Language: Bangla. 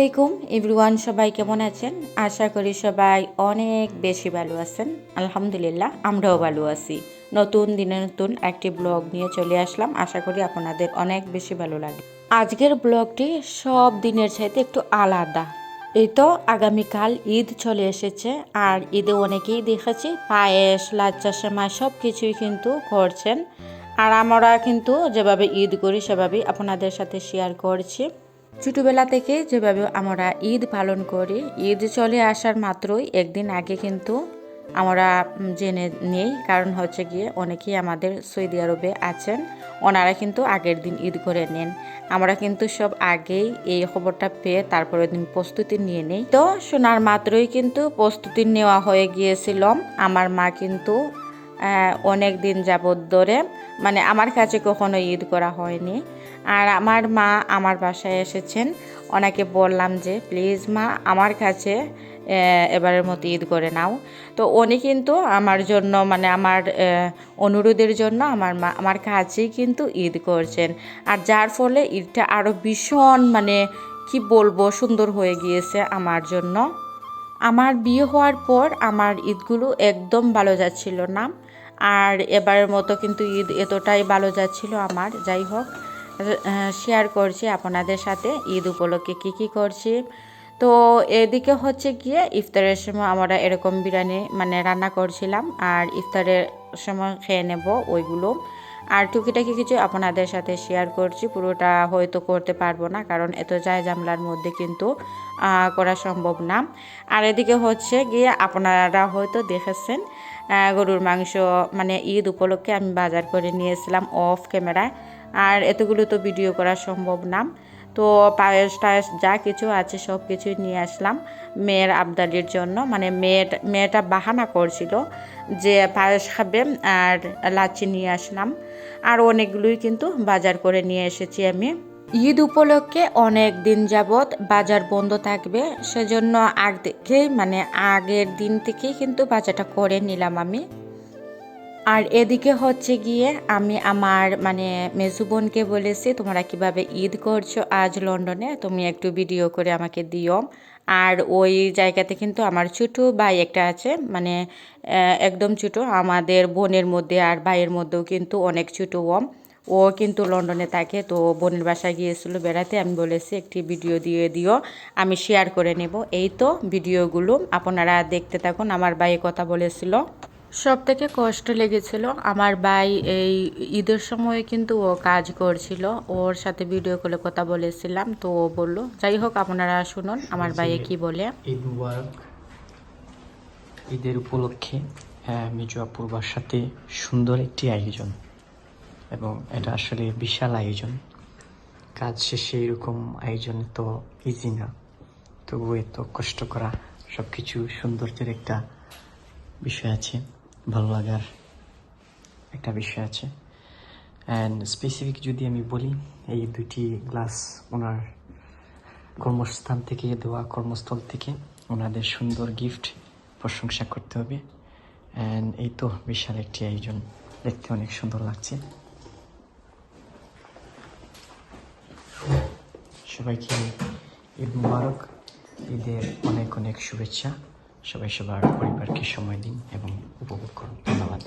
আলাইকুম এভরিওয়ান, সবাই কেমন আছেন? আশা করি সবাই অনেক বেশি ভালো আছেন। আলহামদুলিল্লাহ, আমরাও ভালো আছি। নতুন দিনে নতুন একটি ব্লগ নিয়ে চলে আসলাম। আশা করি আপনাদের অনেক বেশি ভালো লাগে। আজকের ব্লগটি সব দিনের চাইতে একটু আলাদা। এই তো আগামীকাল ঈদ চলে এসেছে, আর ঈদে অনেকেই দেখেছি পায়েস, লাচ্চা সেমাই সব কিছুই কিন্তু করছেন। আর আমরা কিন্তু যেভাবে ঈদ করি সেভাবেই আপনাদের সাথে শেয়ার করছি। ছোটোবেলা থেকে যেভাবে আমরা ঈদ পালন করি, ঈদ চলে আসার মাত্রই একদিন আগে কিন্তু আমরা জেনে নেই। কারণ হচ্ছে গিয়ে অনেকেই আমাদের সৌদি আরবে আছেন, ওনারা কিন্তু আগের দিন ঈদ করে নেন। আমরা কিন্তু সব আগেই এই খবরটা পেয়ে তারপরের দিন প্রস্তুতি নিয়ে নেই। তো শোনার মাত্রই কিন্তু প্রস্তুতি নেওয়া হয়ে গিয়েছিল। আমার মা কিন্তু অনেক দিন যাবৎ ধরে, মানে আমার কাছে কখনো ঈদ করা হয়নি। আর আমার মা আমার বাসায় এসেছেন, ওনাকে বললাম যে প্লিজ মা আমার কাছে এবারের মতো ঈদ করে নাও। তো উনি কিন্তু আমার জন্য, মানে আমার অনুরোধের জন্য আমার মা আমার কাছেই কিন্তু ঈদ করছেন। আর যার ফলে ঈদটা আরও ভীষণ, মানে কি বলবো, সুন্দর হয়ে গিয়েছে আমার জন্য। আমার বিয়ে হওয়ার পর আমার ঈদগুলো একদম ভালো যাচ্ছিল না, আর এবারের মতো কিন্তু ঈদ এতটাই ভালো যাচ্ছিল আমার। যাই হোক, শেয়ার করছি আপনাদের সাথে ঈদ উপলক্ষে কী করছি। তো এদিকে হচ্ছে গিয়ে ইফতারের সময় আমরা এরকম বিরিয়ানি মানে রান্না করছিলাম, আর ইফতারের সময় খেয়ে নেব ওইগুলো। আর টুকিটাকি কিছু আপনাদের সাথে শেয়ার করছি। পুরোটা হয়তো করতে পারবো না, কারণ এত জামলার মধ্যে কিন্তু করা সম্ভব না। আর এদিকে হচ্ছে গিয়ে আপনারা হয়তো দেখেছেন গরুর মাংস, মানে ঈদ উপলক্ষে আমি বাজার করে নিয়েছিলাম অফ ক্যামেরায়। আর এতগুলো তো ভিডিও করা সম্ভব না। তো পায়েস টায়েস যা কিছু আছে সব কিছুই নিয়ে আসলাম মেয়ের আবদালির জন্য। মানে মেয়েটা বাহানা করছিল যে পায়েস খাবে, আর লাচ্ছি নিয়ে আসলাম। আর অনেকগুলোই কিন্তু বাজার করে নিয়ে এসেছি আমি। ঈদ উপলক্ষে অনেক দিন যাবৎ বাজার বন্ধ থাকবে, সেজন্য আগের দিন থেকেই কিন্তু বাজারটা করে নিলাম আমি। আর এদিকে হচ্ছে গিয়ে আমি আমার মানে মেজু বোনকে বলেছি, তোমরা কিভাবে ঈদ করছো আজ লন্ডনে, তুমি একটু ভিডিও করে আমাকে দিও। আর ওই জায়গাতে কিন্তু আমার ছোটো ভাই একটা আছে, মানে একদম ছোটো, আমাদের বোনের মধ্যে আর ভাইয়ের মধ্যেও কিন্তু অনেক ছোটো। ও কিন্তু লন্ডনে থাকে। তো বোনের বাসায় গিয়েছিল বেড়াতে, আমি বলেছি একটি ভিডিও দিয়ে দিও, আমি শেয়ার করে নেব। এই তো ভিডিওগুলো আপনারা দেখতে থাকুন। আমার ভাই কথা বলেছিল। সব থেকে কষ্ট লেগেছিল আমার ভাই এই ঈদের সময় কিন্তু ও কাজ করছিল, ওর সাথে ভিডিও কলে কথা বলেছিলাম, তো ও বললো। যাই হোক, আপনারা শুনুন আমার ভাইয়ে কি বলে। ঈদ মুবারক। ঈদের উপলক্ষে মিজু আপুর বাসাতে সুন্দর একটি আয়োজন, এবং এটা আসলে বিশাল আয়োজন। কাজ শেষে এরকম আয়োজন তো ইজি না, তবু এত কষ্ট করা, সব কিছু সৌন্দর্যের একটা বিষয় আছে, ভালো লাগার একটা বিষয় আছে। অ্যান্ড স্পেসিফিক যদি আমি বলি, এই দুইটি গ্লাস ওনার কর্মস্থান থেকে দেওয়া, কর্মস্থল থেকে ওনাদের সুন্দর গিফট, প্রশংসা করতে হবে। অ্যান্ড এই তো বিশাল একটি আয়োজন, দেখতে অনেক সুন্দর লাগছে। সবাইকে ঈদ মুবারক, ঈদের অনেক অনেক শুভেচ্ছা। সবাই সবার পরিবারকে সময় দিন এবং উপভোগ করুন। ধন্যবাদ।